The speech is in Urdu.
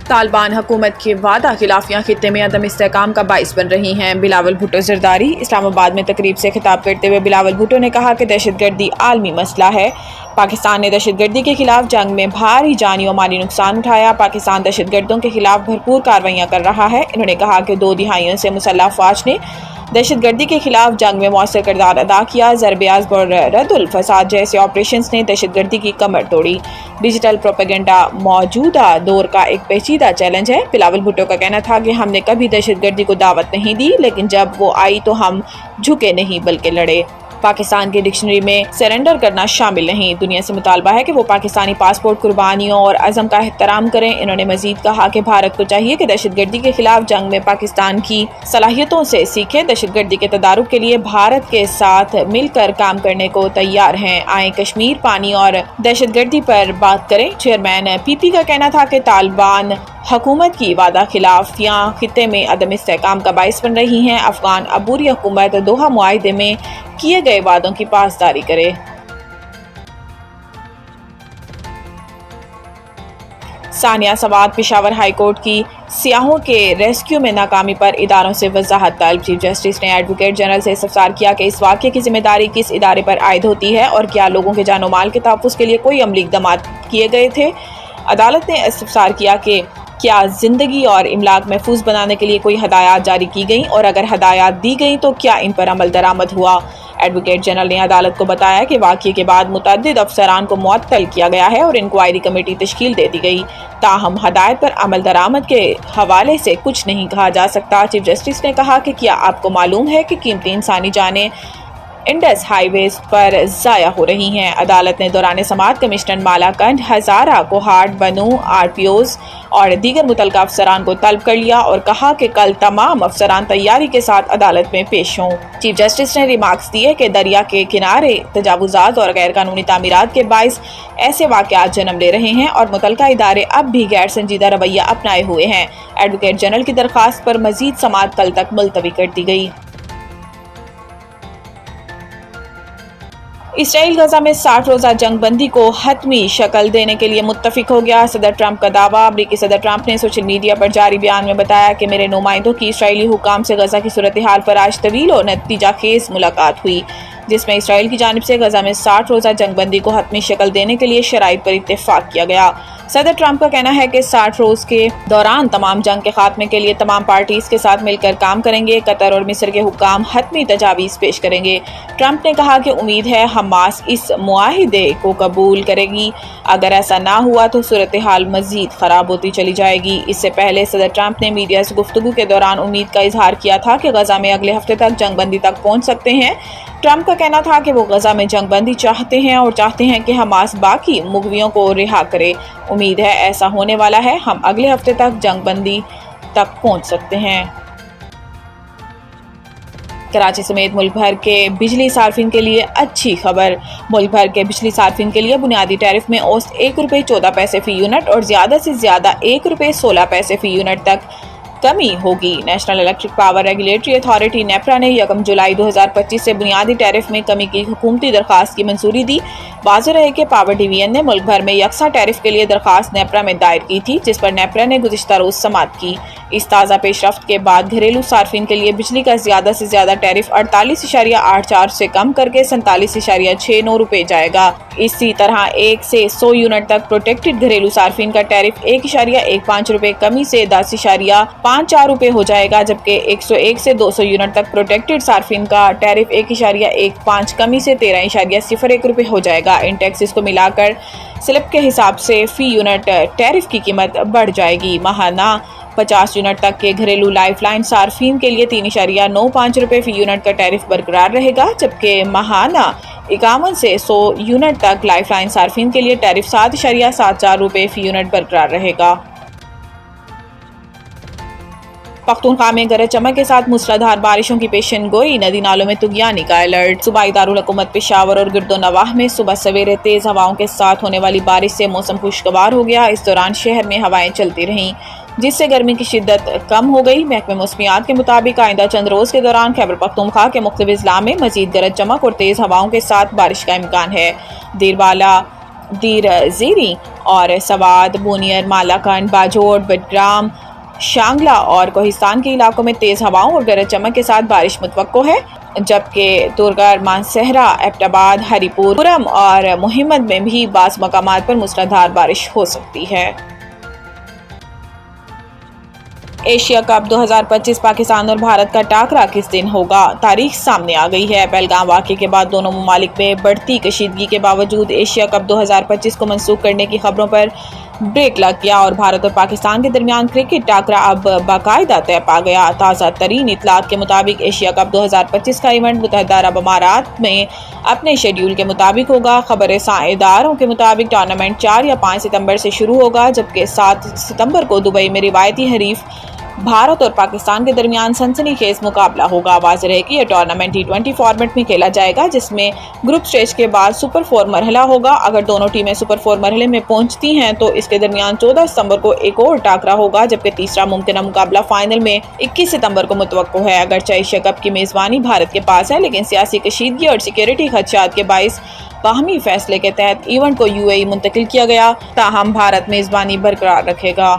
طالبان حکومت کی وعدہ خلافیاں خطے میں عدم استحکام کا باعث بن رہی ہیں۔ بلاول بھٹو زرداری۔ اسلام آباد میں تقریب سے خطاب کرتے ہوئے بلاول بھٹو نے کہا کہ دہشت گردی عالمی مسئلہ ہے۔ پاکستان نے دہشت گردی کے خلاف جنگ میں بھاری جانی و مالی نقصان اٹھایا۔ پاکستان دہشت گردوں کے خلاف بھرپور کارروائیاں کر رہا ہے۔ انہوں نے کہا کہ 2 دہائیوں سے مسلح افواج نے دہشت گردی کے خلاف جنگ میں مؤثر کردار ادا کیا۔ ضرب عضب اور رد الفساد جیسے آپریشنز نے دہشت گردی کی کمر توڑی۔ ڈیجیٹل پروپیگنڈا موجودہ دور کا ایک پیچیدہ چیلنج ہے۔ بلاول بھٹو کا کہنا تھا کہ ہم نے کبھی دہشت گردی کو دعوت نہیں دی، لیکن جب وہ آئی تو ہم جھکے نہیں بلکہ لڑے۔ پاکستان کی ڈکشنری میں سرنڈر کرنا شامل نہیں۔ دنیا سے مطالبہ ہے کہ وہ پاکستانی پاسپورٹ قربانیوں اور عزم کا احترام کریں۔ انہوں نے مزید کہا کہ بھارت کو چاہیے کہ دہشت گردی کے خلاف جنگ میں پاکستان کی صلاحیتوں سے سیکھے۔ دہشت گردی کے تدارک کے لیے بھارت کے ساتھ مل کر کام کرنے کو تیار ہیں۔ آئیں کشمیر، پانی اور دہشت گردی پر بات کریں۔ چیئرمین پی پی کا کہنا تھا کہ طالبان حکومت کی وعدہ خلافیاں خطے میں عدم استحکام کا باعث بن رہی ہیں۔ افغان عبوری حکومت دوحہ معاہدے میں کیے گئے وعدوں کی پاسداری کرے۔ ثانیہ سوات پشاور ہائی کورٹ کی سیاحوں کے ریسکیو میں ناکامی پر اداروں سے وضاحت طلب۔ چیف جسٹس نے ایڈوکیٹ جنرل سے استفسار کیا کہ اس واقعے کی ذمہ داری کس ادارے پر عائد ہوتی ہے اور کیا لوگوں کے جان و مال کے تحفظ کے لیے کوئی عملی اقدامات کیے گئے تھے۔ عدالت نے استفسار کیا کہ کیا زندگی اور املاک محفوظ بنانے کے لیے کوئی ہدایات جاری کی گئیں، اور اگر ہدایات دی گئیں تو کیا ان پر عمل درآمد ہوا۔ ایڈوکیٹ جنرل نے عدالت کو بتایا کہ واقعے کے بعد متعدد افسران کو معطل کیا گیا ہے اور انکوائری کمیٹی تشکیل دے دی گئی، تاہم ہدایت پر عمل درآمد کے حوالے سے کچھ نہیں کہا جا سکتا۔ چیف جسٹس نے کہا کہ کیا آپ کو معلوم ہے کہ قیمتی انسانی جانیں انڈس ہائی ویز پر ضائع ہو رہی ہیں۔ عدالت نے دوران سماعت کمشنر مالا کنڈ، ہزارہ، کوہاٹ، بنوں، آر پی اوز اور دیگر متعلقہ افسران کو طلب کر لیا اور کہا کہ کل تمام افسران تیاری کے ساتھ عدالت میں پیش ہوں۔ چیف جسٹس نے ریمارکس دیے کہ دریا کے کنارے تجاوزات اور غیر قانونی تعمیرات کے باعث ایسے واقعات جنم لے رہے ہیں اور متعلقہ ادارے اب بھی غیر سنجیدہ رویہ اپنائے ہوئے ہیں۔ ایڈوکیٹ جنرل کی درخواست پر مزید سماعت کل تک ملتوی کر دی گئی۔ اسرائیل غزہ میں 60 روزہ جنگ بندی کو حتمی شکل دینے کے لیے متفق ہو گیا۔ صدر ٹرمپ کا دعویٰ۔ امریکی صدر ٹرمپ نے سوشل میڈیا پر جاری بیان میں بتایا کہ میرے نمائندوں کی اسرائیلی حکام سے غزہ کی صورتحال پر آج طویل و نتیجہ خیز ملاقات ہوئی، جس میں اسرائیل کی جانب سے غزہ میں 60 روزہ جنگ بندی کو حتمی شکل دینے کے لیے شرائط پر اتفاق کیا گیا۔ صدر ٹرمپ کا کہنا ہے کہ 60 روز کے دوران تمام جنگ کے خاتمے کے لیے تمام پارٹیز کے ساتھ مل کر کام کریں گے۔ قطر اور مصر کے حکام حتمی تجاویز پیش کریں گے۔ ٹرمپ نے کہا کہ امید ہے حماس اس معاہدے کو قبول کرے گی، اگر ایسا نہ ہوا تو صورتحال مزید خراب ہوتی چلی جائے گی۔ اس سے پہلے صدر ٹرمپ نے میڈیا سے گفتگو کے دوران امید کا اظہار کیا تھا کہ غزہ میں اگلے ہفتے تک جنگ بندی تک پہنچ سکتے ہیں۔ ٹرمپ کا کہنا تھا کہ وہ غزہ میں جنگ بندی چاہتے ہیں اور چاہتے ہیں کہ حماس باقی مغویوں کو رہا کرے۔ امید ہے ایسا ہونے والا ہے، ہم اگلے ہفتے تک جنگ بندی تک پہنچ سکتے ہیں۔ کراچی سمیت ملک بھر کے بجلی صارفین کے لیے اچھی خبر۔ ملک بھر کے بجلی صارفین کے لیے بنیادی ٹیرف میں اوسط ₹1.14 فی یونٹ اور زیادہ سے زیادہ ₹1.16 فی یونٹ تک کمی ہوگی۔ National electric power regulatory authority NEPRA نے 1 جولائی 2025 سے بنیادی ٹیرف میں کمی کی حکومتی درخواست کی منظوری دی۔ واضح رہے کہ پاور ڈویژن نے ملک بھر میں یکساں ٹیرف کے لیے درخواست نیپرا میں دائر کی تھی، جس پر نیپرا نے گزشتہ روز سماعت کی۔ اس تازہ پیش رفت کے بعد گھریلو صارفین کے لیے بجلی کا زیادہ سے زیادہ ٹیرف 48.84 سے کم کر کے ₹47.69 جائے گا۔ اسی طرح 1 سے 100 یونٹ تک پروٹیکٹڈ گھریلو صارفین کا ٹیرف ₹1.15 کمی سے ₹10.54 ہو جائے گا، جبکہ 101 سے 200 یونٹ تک پروٹیکٹڈ صارفین کا ٹیرف ₹1.15 کمی سے ₹13.01 ہو جائے گا۔ ان ٹیکسز کو ملا کر سلپ کے حساب سے فی یونٹ ٹیرف کی قیمت بڑھ جائے گی۔ ماہانہ 50 یونٹ تک کے گھریلو لائف لائن صارفین کے لیے ₹3.95 فی یونٹ کا ٹیرف برقرار رہے گا، جبکہ ماہانہ 51 سے 100 یونٹ تک لائف لائن صارفین کے لیے ٹیرف ₹7.74 فی یونٹ برقرار رہے گا۔ پختونخوا میں گرج چمک کے ساتھ موسلادھار بارشوں کی پیشن گوئی، ندی نالوں میں طغیانی کا الرٹ۔ صوبائی دارالحکومت پشاور اور گرد و نواح میں صبح سویرے تیز ہواؤں کے ساتھ ہونے والی بارش سے موسم خوشگوار ہو گیا۔ اس دوران شہر میں ہوائیں چلتی رہیں، جس سے گرمی کی شدت کم ہو گئی۔ محکمہ موسمیات کے مطابق آئندہ چند روز کے دوران خیبر پختونخوا کے مختلف اضلاع میں مزید گرج چمک اور تیز ہواؤں کے ساتھ بارش کا امکان ہے۔ دیر بالا دیر زیری اور سوات، بونیر، مالاکنڈ، باجوڑ، بٹگرام، شانگلہ اور کوہستان کے علاقوں میں تیز ہواؤں اور گرج چمک کے ساتھ بارش متوقع ہے، جبکہ درگر، مانسہرہ، ایبٹ آباد، ہری پورم اور مہمد میں بھی بعض مقامات پر موسلادھار بارش ہو سکتی ہے۔ ایشیا کپ 2025 پاکستان اور بھارت کا ٹاکرا کس دن ہوگا؟ تاریخ سامنے آ گئی ہے۔ پہلگام واقعے کے بعد دونوں ممالک میں بڑھتی کشیدگی کے باوجود ایشیا کپ 2025 کو منسوخ کرنے کی خبروں پر بریک لگ گیا اور بھارت اور پاکستان کے درمیان کرکٹ ٹاکرا اب باقاعدہ طے پا گیا۔ تازہ ترین اطلاعات کے مطابق ایشیا کپ 2025 کا ایونٹ متحدہ عرب امارات میں اپنے شیڈیول کے مطابق ہوگا۔ خبر رساں اداروں کے مطابق ٹورنامنٹ 4 یا 5 ستمبر سے شروع ہوگا، جبکہ 7 ستمبر کو دبئی میں روایتی حریف بھارت اور پاکستان کے درمیان سنسنی خیز مقابلہ ہوگا۔ واضح ہے کہ یہ ٹورنامنٹ T20 فارمیٹ میں کھیلا جائے گا، جس میں گروپ سٹیج کے بعد سپر 4 مرحلہ ہوگا۔ اگر دونوں ٹیمیں سپر 4 مرحلے میں پہنچتی ہیں تو اس کے درمیان 14 ستمبر کو ایک اور ٹاکرا ہوگا، جبکہ تیسرا ممکنہ مقابلہ فائنل میں 21 ستمبر کو متوقع ہے۔ اگرچہ ایشیا کپ کی میزبانی بھارت کے پاس ہے، لیکن سیاسی کشیدگی اور سیکیورٹی خدشات کے باعث باہمی فیصلے کے تحت ایونٹ کو UAE منتقل کیا گیا، تاہم بھارت میزبانی برقرار رکھے گا۔